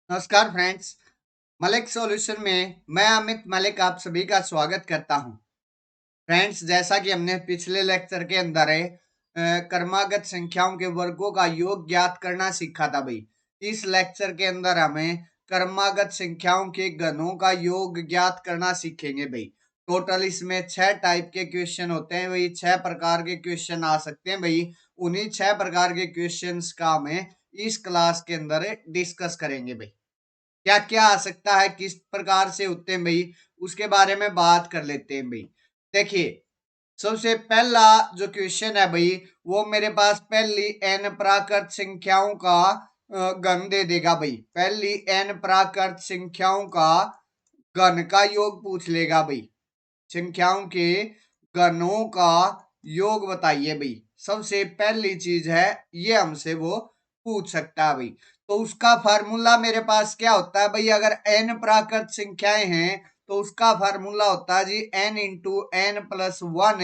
नमस्कार friends. Malik solution में मैं अमित मलिक आप सभी का स्वागत करता हूं। फ्रेंड्स, जैसा कि हमने पिछले लेक्चर के अंदर क्रमागत संख्याओं के वर्गों का योग ज्ञात करना सीखा था भाई। इस लेक्चर के अंदर हमें क्रमागत संख्याओं के घनों का योग ज्ञात करना सीखेंगे भाई। टोटल इसमें 6 टाइप के क्वेश्चन होते हैं भाई। 6 प्रकार के क्वेश्चन आ सकते हैं भाई। उन्हीं 6 प्रकार के क्वेश्चंस का हमें इस क्लास के अंदर डिस्कस करेंगे भाई। क्या क्या आ सकता है, किस प्रकार से होते हैं भाई, उसके बारे में बात कर लेते हैं भाई। देखिए, सबसे पहला जो क्वेश्चन है भाई, वो मेरे पास पहली n प्राकृत संख्याओं का घन दे देगा भाई। पहली n प्राकृत संख्याओं का घन का योग पूछ लेगा भाई। संख्याओं के घनों का योग बताइए भाई। सबसे पहली चीज है ये हमसे वो पूछ सकता है भाई। तो उसका फार्मूला मेरे पास क्या होता है भाई? अगर n प्राकृत संख्याएं हैं तो उसका फार्मूला होता है जी n into n plus one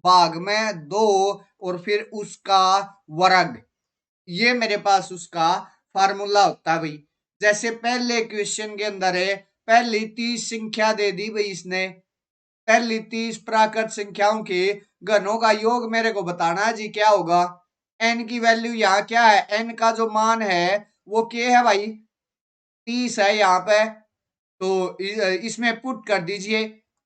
भाग में दो और फिर उसका वर्ग। ये मेरे पास उसका फार्मूला होता है भाई। जैसे पहले क्वेश्चन के अंदर है, पहली 30 संख्या दे दी भाई इसने। पहली 30 प्राकृत संख्याओं के घनों का योग मेरे को बताना है जी। क्या होगा? n की वैल्यू यहाँ क्या है? n का जो मान है वो क्या है भाई? 30 है यहाँ पे। तो इसमें पुट कर दीजिए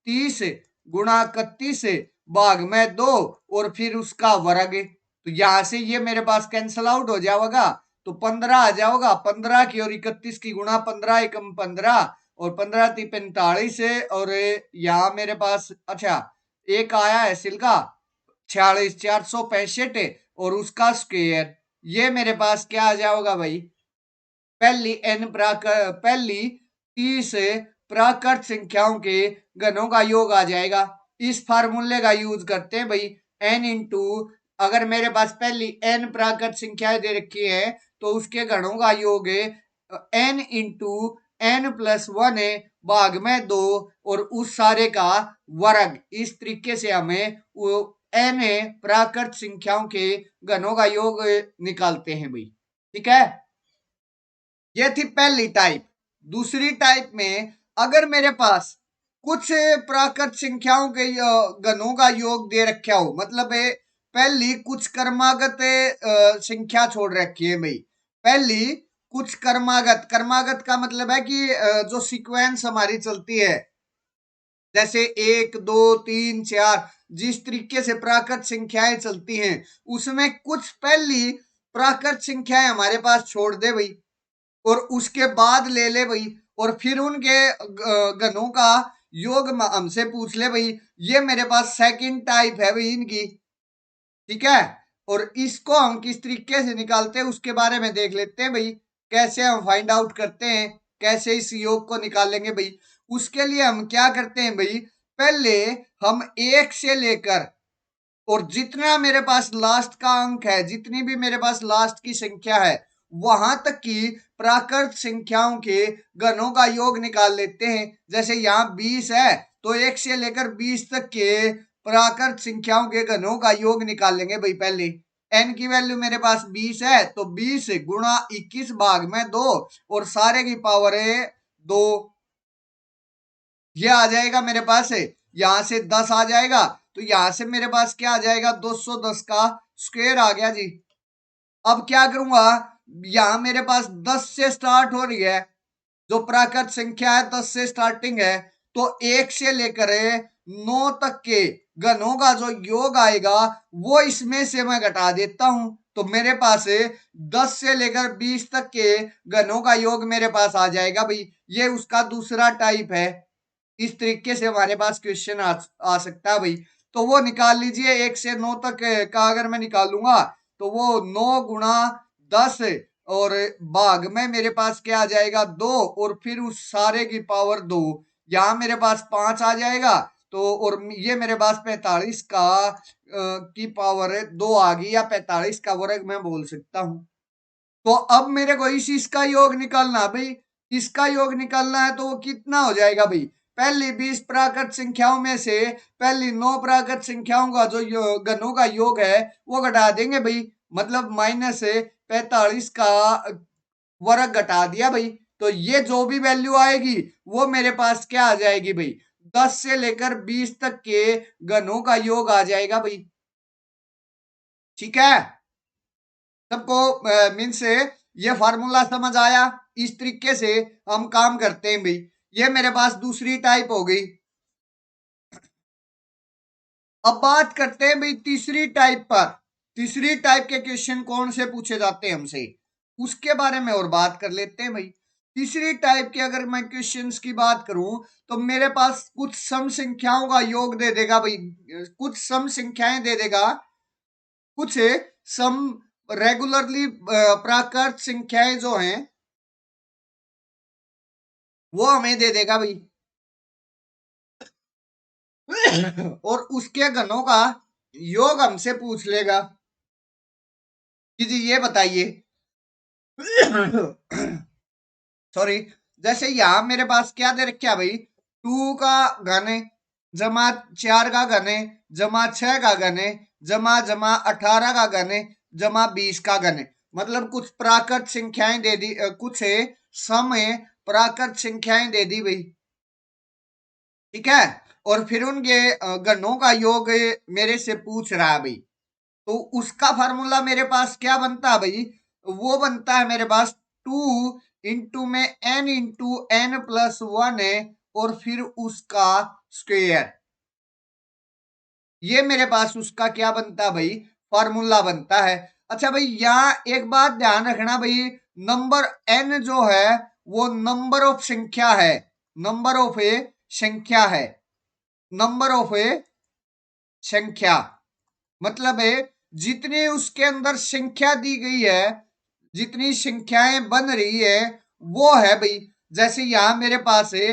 30 गुणा 31 भाग में दो और फिर उसका वर्ग। तो यहां से ये मेरे पास कैंसल आउट हो जाएगा। तो 15 आ जाएगा। 15 की और 31 की गुणा 15 एकम 15 और 15 ती 45 और यहाँ मेरे पास अच्छा एक आया है सिल्का 46 465 और उसका स्क्वायर। ये मेरे पास क्या आ जाएगा भाई? पहली 30 प्राकृत संख्याओं के घनों का योग आ जाएगा। इस फार्मूले का यूज करते हैं भाई। n इंटू, अगर मेरे पास पहली n प्राकृत संख्याएं दे रखी है तो उसके घनों का योग n into n plus one भाग में दो और उस सारे का वर्ग। इस तरीके से हमें वो n प्राकृत संख्याओं के घनों का योग निकालते हैं भाई। ठीक है, ये थी पहली टाइप। दूसरी टाइप में अगर मेरे पास कुछ प्राकृत संख्याओं के घनों का योग दे रखा हो, मतलब पहली कुछ क्रमागत संख्या छोड़ रखी है भाई। पहली कुछ क्रमागत, क्रमागत का मतलब है कि जो सीक्वेंस हमारी चलती है, जैसे एक दो तीन चार, जिस तरीके से प्राकृत संख्याएं चलती हैं उसमें कुछ पहली प्राकृत संख्याएं हमारे पास छोड़ दे भाई और उसके बाद ले ले भाई और फिर उनके घनों का योग हमसे पूछ ले भाई। ये मेरे पास सेकंड टाइप है भाई इनकी। ठीक है, और इसको हम किस तरीके से निकालते हैं उसके बारे में देख लेते हैं भाई। कैसे हम फाइंड आउट करते हैं, कैसे इस योग को निकालेंगे भाई। उसके लिए हम क्या करते हैं भाई? पहले हम एक से लेकर और जितना मेरे पास लास्ट का अंक है, जितनी भी मेरे पास लास्ट की संख्या है, वहां तक की प्राकृत संख्याओं के घनों का योग निकाल लेते हैं। जैसे यहाँ 20 है तो 1 से लेकर 20 तक के प्राकृत संख्याओं के घनों का योग निकाल लेंगे भाई। पहले n की वैल्यू मेरे पास 20 है तो 20 गुणा 21 भाग में दो और सारे की पावर है दो। ये आ जाएगा मेरे पास है, यहां से 10 आ जाएगा तो यहां से मेरे पास क्या आ जाएगा? 210 का स्क्वायर आ गया जी। अब क्या करूंगा? यहां मेरे पास 10 से स्टार्ट हो रही है, जो प्राकृत संख्या है 10 से स्टार्टिंग है। तो 1 से लेकर 9 तक के घनों का जो योग आएगा वो इसमें से मैं घटा देता हूं। तो मेरे पास 10 से लेकर 20 तक के घनों का योग मेरे पास आ जाएगा भाई। ये उसका दूसरा टाइप है। इस तरीके से हमारे पास क्वेश्चन आ सकता है भाई। तो वो निकाल लीजिए, 1 से 9 तक का अगर मैं निकालूंगा तो वो 9 गुणा 10 और भाग में मेरे पास क्या आ जाएगा? दो और फिर उस सारे की पावर दो। यहाँ मेरे पास 5 आ जाएगा तो और ये मेरे पास 45 का की पावर दो आ गई, या 45 का वर्ग मैं बोल सकता हूँ। तो अब मेरे को इस इसका योग निकालना है भाई। इसका योग निकालना है तो वो कितना हो जाएगा भाई? पहली 20 प्राकृत संख्याओं में से पहली 9 प्राकृत संख्याओं का जो घनों का योग है वो घटा देंगे भाई। मतलब -45 का वर्ग घटा दिया भाई। तो ये जो भी वैल्यू आएगी वो मेरे पास क्या आ जाएगी भाई, 10 से लेकर 20 तक के घनों का योग आ जाएगा भाई। ठीक है, सबको मीन्स ये फार्मूला समझ आया। इस तरीके से हम काम करते हैं भाई। ये मेरे पास दूसरी टाइप हो गई। अब बात करते हैं भाई तीसरी टाइप पर। तीसरी टाइप के क्वेश्चन कौन से पूछे जाते हैं हमसे, उसके बारे में और बात कर लेते हैं भाई। तीसरी टाइप के अगर मैं क्वेश्चंस की बात करूं तो मेरे पास कुछ सम संख्याओं का योग दे देगा भाई, कुछ सम संख्याएं दे देगा, कुछ सम रेगुलरली प्राकृत संख्याएं जो हैं वो हमें दे देगा भाई। और उसके घनों का योग हमसे पूछ लेगा कि जी ये बताइए। सॉरी, जैसे यहां मेरे पास क्या दे रखा है भाई, 2 का घन जमा 4 का घन जमा 6 का घन जमा जमा 18 का घन जमा 20 का घन। मतलब कुछ प्राकृत संख्याएं दे दी, कुछ सम प्राकृत संख्याएं दे दी भाई। ठीक है, और फिर उनके घनों का योग मेरे से पूछ रहा है भाई। तो उसका फार्मूला मेरे पास क्या बनता है भाई, वो बनता है मेरे पास 2 इंटू में n इंटू n प्लस 1 है और फिर उसका स्क्वेयर। ये मेरे पास उसका क्या बनता है भाई, फार्मूला बनता है। अच्छा भाई, यहाँ एक बात ध्यान रखना भाई, नंबर n जो है वो नंबर ऑफ संख्या है, नंबर ऑफ ए संख्या है, नंबर ऑफ ए संख्या। मतलब है जितनी उसके अंदर संख्या दी गई है, जितनी संख्याएं बन रही है वो है भाई। जैसे यहां मेरे पास है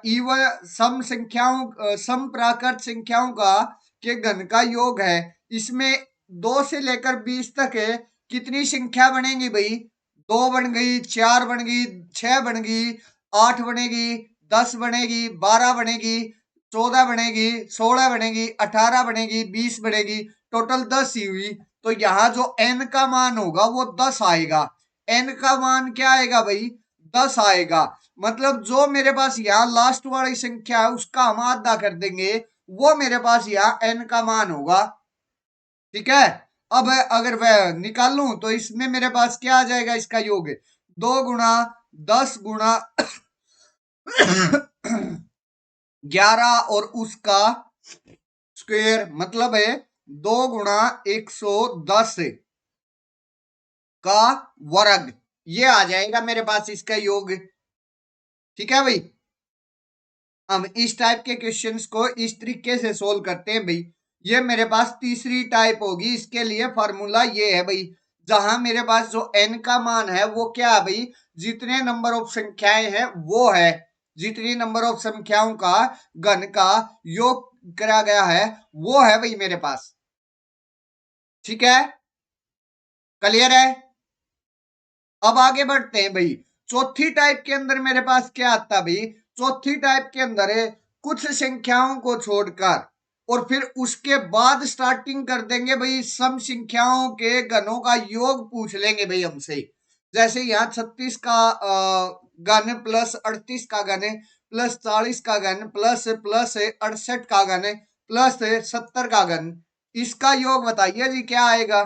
इवन सम संख्याओं सम प्राकृत संख्याओं का के घन का योग है। इसमें 2 से लेकर 20 तक है, कितनी संख्या बनेगी भाई, 2 बन गई, 4 बन गई, 6 बन गई, 8 बनेगी, 10 बनेगी, 12 बनेगी, 14 बनेगी, 16 बनेगी, 18 बनेगी, 20 बनेगी, टोटल 10 ही हुई। तो यहाँ जो n का मान होगा वो 10 आएगा। n का मान क्या आएगा भाई, 10 आएगा। मतलब जो मेरे पास यहाँ लास्ट वाली संख्या है उसका हम आधा कर देंगे, वो मेरे पास यहाँ n का मान होगा। ठीक है, अब अगर वह निकालूं तो इसमें मेरे पास क्या आ जाएगा, इसका योग 2 गुणा 10 गुणा 11 और उसका स्क्वेयर, मतलब है 2 गुणा 110 का वर्ग। ये आ जाएगा मेरे पास इसका योग। ठीक है भाई, हम इस टाइप के क्वेश्चंस को इस तरीके से सोल्व करते हैं भाई। ये मेरे पास तीसरी टाइप होगी। इसके लिए फॉर्मूला ये है भाई, जहां मेरे पास जो n का मान है वो क्या है भाई, जितने नंबर ऑफ संख्याएं हैं वो है, जितनी नंबर ऑफ संख्याओं का घन का योग करा गया है वो है भाई मेरे पास। ठीक है, क्लियर है। अब आगे बढ़ते हैं भाई। चौथी टाइप के अंदर मेरे पास क्या आता है भाई, चौथी टाइप के अंदर है कुछ संख्याओं को छोड़कर और फिर उसके बाद स्टार्टिंग कर देंगे भाई, सम संख्याओं के घनों का योग पूछ लेंगे भाई हमसे। जैसे यहाँ 36 का घन प्लस 38 का घन प्लस 40 का घन प्लस प्लस 68 का घन प्लस 70 का घन, इसका योग बताइए जी क्या आएगा।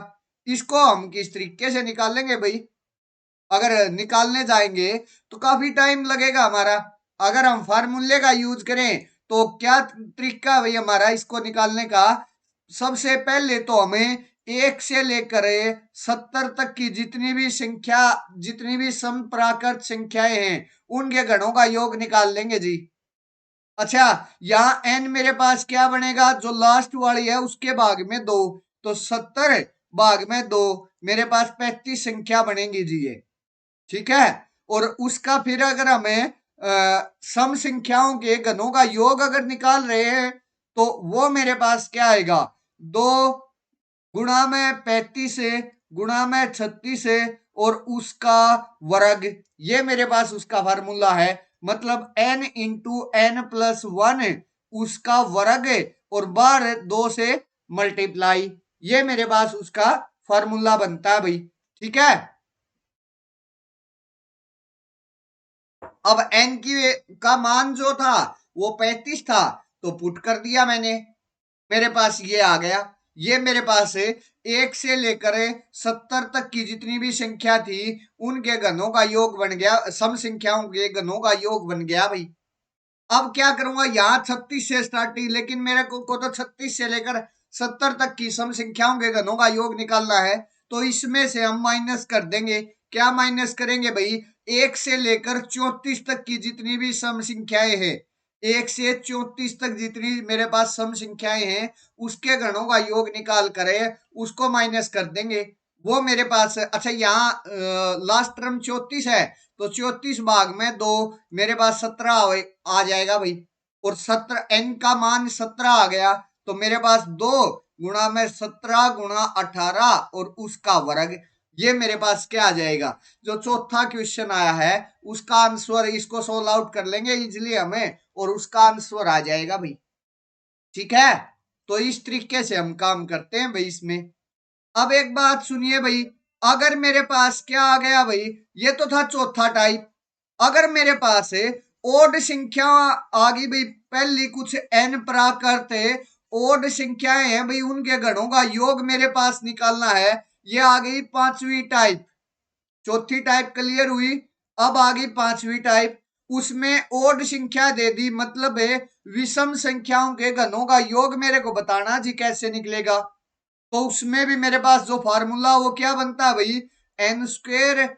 इसको हम किस तरीके से निकालेंगे भाई, अगर निकालने जाएंगे तो काफी टाइम लगेगा हमारा। अगर हम फार्मूले का यूज करें तो क्या तरीका भाई हमारा इसको निकालने का, सबसे पहले तो हमें 1 से लेकर 70 तक की जितनी भी संख्या, जितनी भी समप्राकृत संख्याएं हैं उनके गणों का योग निकाल लेंगे जी। अच्छा, यहाँ n मेरे पास क्या बनेगा, जो लास्ट वाली है उसके भाग में 2, तो 70 भाग में 2 मेरे पास 35 संख्या बनेगी जी ये। ठीक है, और उसका फिर अगर हमें सम संख्याओं के घनों का योग अगर निकाल रहे हैं तो वो मेरे पास क्या आएगा, 2 गुणा में 35 गुणा में 36 और उसका वर्ग। ये मेरे पास उसका फार्मूला है। मतलब n इंटू n प्लस 1 उसका वर्ग और बार 2 से मल्टीप्लाई, ये मेरे पास उसका फार्मूला बनता है भाई। ठीक है, अब n की का मान जो था वो 35 था, तो पुट कर दिया मैंने, मेरे पास ये आ गया। ये मेरे पास 1 से लेकर 70 तक की जितनी भी संख्या थी उनके घनों का योग बन गया, सम संख्याओं के घनों का योग बन गया भाई। अब क्या करूंगा, यहाँ 36 से स्टार्टिंग, लेकिन मेरे को तो 36 से लेकर 70 तक की सम संख्याओं के घनों का योग निकालना है। तो इसमें से हम माइनस कर देंगे। क्या माइनस करेंगे भाई, 1 से लेकर 34 तक की जितनी भी सम संख्याएं हैं, 1 से 34 तक जितनी मेरे पास सम संख्याएं हैं उसके घनों का योग निकाल कर उसको माइनस कर देंगे। वो मेरे पास, अच्छा यहाँ लास्ट टर्म 34 है, तो 34 भाग में 2 मेरे पास 17 आ जाएगा भाई। और 17 n का मान 17 आ गया, तो मेरे पास 2 गुणा में 17 गुणा 18 और उसका वर्ग, ये मेरे पास क्या आ जाएगा, जो चौथा क्वेश्चन आया है उसका आंसर, इसको सोल्व आउट कर लेंगे इजिली हमें और उसका आंसर आ जाएगा भाई। ठीक है, तो इस तरीके से हम काम करते हैं भाई इसमें। अब एक बात सुनिए भाई, अगर मेरे पास क्या आ गया भाई, ये तो था चौथा टाइप। अगर मेरे पास ओड संख्या आ गई भाई, पहली कुछ n प्राकृत ओड संख्याएं हैं भाई, उनके गणों का योग मेरे पास निकालना है। ये आ गई पांचवी टाइप, चौथी टाइप क्लियर हुई। अब आ गई पांचवी टाइप, उसमें ओड संख्या दे दी, मतलब है विषम संख्याओं के घनों का योग मेरे को बताना जी कैसे निकलेगा। तो उसमें भी मेरे पास जो फार्मूला वो क्या बनता है भाई, एन स्क्वेयर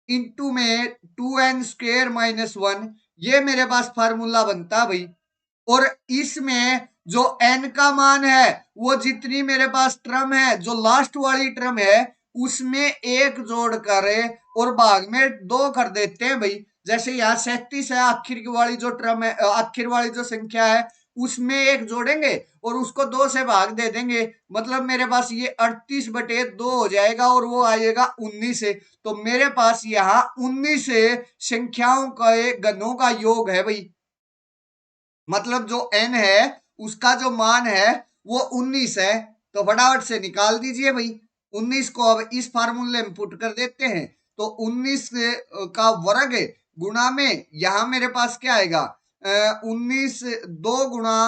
इंटू में 2n² -1, ये मेरे पास फार्मूला बनता है भाई। और इसमें जो n का मान है वो जितनी मेरे पास टर्म है, जो लास्ट वाली टर्म है उसमें एक जोड़कर और भाग में 2 कर देते हैं भाई। जैसे यहाँ 37 है, आखिर वाली जो टर्म है, आखिर वाली जो संख्या है उसमें एक जोड़ेंगे और उसको 2 से भाग दे देंगे, मतलब मेरे पास ये 38/2 हो जाएगा और वो आएगा 19 से। तो मेरे पास यहाँ 19 संख्याओं का घनों का योग है भाई, मतलब जो n है उसका जो मान है वो 19 है। तो फटाफट से निकाल दीजिए भाई, 19 को अब इस फार्मूले में पुट कर देते हैं, तो 19 का वर्ग गुणा में यहां मेरे पास क्या आएगा, 19 2 गुणा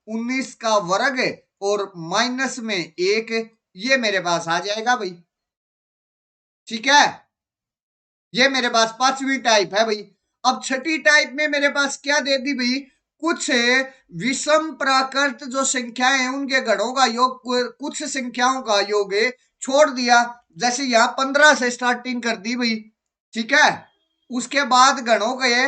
19 का वर्ग और माइनस में 1, ये मेरे पास आ जाएगा भाई। ठीक है, ये मेरे पास पांचवी टाइप है भाई। अब छठी टाइप में मेरे पास क्या दे दी भाई, कुछ विषम प्राकृत जो संख्याएं हैं उनके गणों का योग, कुछ संख्याओं का योग छोड़ दिया। जैसे यहाँ 15 से स्टार्टिंग कर दी भाई, ठीक है। उसके बाद गणों के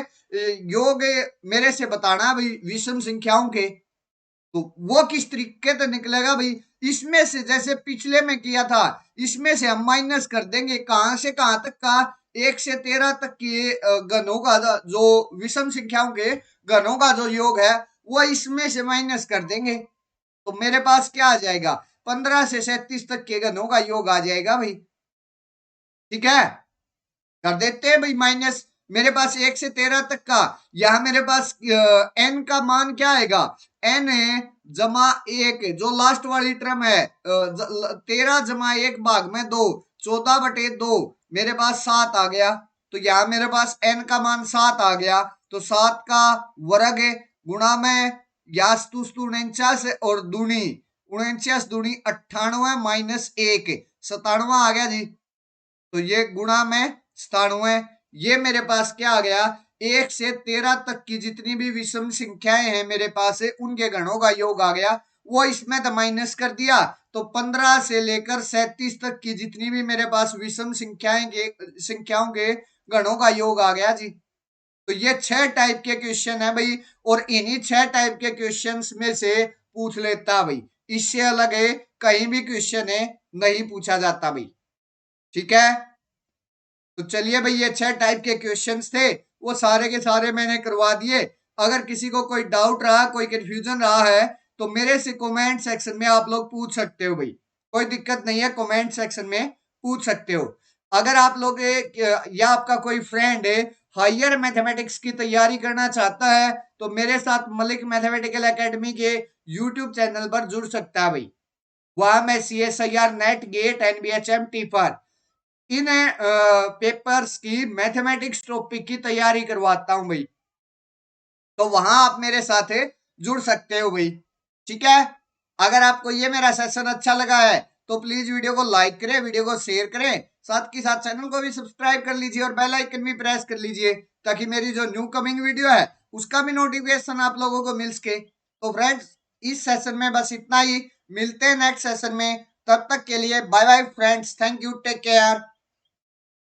योग मेरे से बताना भाई विषम संख्याओं के, तो वो किस तरीके से निकलेगा भाई, इसमें से जैसे पिछले में किया था इसमें से हम माइनस कर देंगे, कहां से कहां तक का, 1 से 13 तक के घनों का जो विषम संख्याओं के घनों का जो योग है वो इसमें से माइनस कर देंगे। तो मेरे पास क्या आ जाएगा, 15 से 37 तक के घनों का योग आ जाएगा भाई। ठीक है, कर देते हैं भाई माइनस, मेरे पास 1 से 13 तक का, यहां मेरे पास n का मान क्या आएगा, n जमा 1, जो लास्ट वाली टर्म है 13 जमा 1 भाग में 2, 14/2, मेरे पास 7 आ गया। तो यहाँ मेरे पास n का मान 7 आ गया, तो 7 का वर्ग गुणा में 49 और दूनी 49 दूनी 98 माइनस 1, 97 आ गया जी। तो ये गुणा में 97, ये मेरे पास क्या आ गया, 1 से 13 तक की जितनी भी विषम संख्याएं हैं मेरे पास उनके गणों का योग आ गया, वो इसमें तो माइनस कर दिया। तो 15 से लेकर 37 तक की जितनी भी मेरे पास विषम संख्याओं के गणों का योग आ गया जी। तो ये 6 टाइप के क्वेश्चन है भाई, और इन्हीं 6 टाइप के क्वेश्चंस में से पूछ लेता भाई, इससे अलग है कहीं भी क्वेश्चन है नहीं पूछा जाता भाई। ठीक है, तो चलिए भाई ये 6 टाइप के क्वेश्चंस थे, वो सारे के सारे मैंने करवा दिए। अगर किसी को कोई डाउट रहा, कोई कंफ्यूजन रहा है तो मेरे से कमेंट सेक्शन में आप लोग पूछ सकते हो भाई, कोई दिक्कत नहीं है, कमेंट सेक्शन में पूछ सकते हो। अगर आप लोग या आपका कोई फ्रेंड हायर मैथमेटिक्स की तैयारी करना चाहता है तो मेरे साथ मलिक मैथमेटिकल एकेडमी के यूट्यूब चैनल पर जुड़ सकता है भाई। वहां मैं CSIR NET GATE NBHM TIFR इन पेपर्स की मैथमेटिक्स टॉपिक की तैयारी करवाता हूं भाई। तो वहां आप मेरे साथ जुड़ सकते हो भाई। ठीक है, अगर आपको ये मेरा सेशन अच्छा लगा है तो प्लीज वीडियो को लाइक करें, वीडियो को शेयर करें, साथ के साथ चैनल को भी सब्सक्राइब कर लीजिए और बेल आइकन भी प्रेस कर लीजिए ताकि मेरी जो न्यू कमिंग वीडियो है उसका भी नोटिफिकेशन आप लोगों को मिल सके। तो फ्रेंड्स, इस सेशन में बस इतना ही, मिलते हैं नेक्स्ट सेशन में। तब तक के लिए bye bye friends, thank you, take care.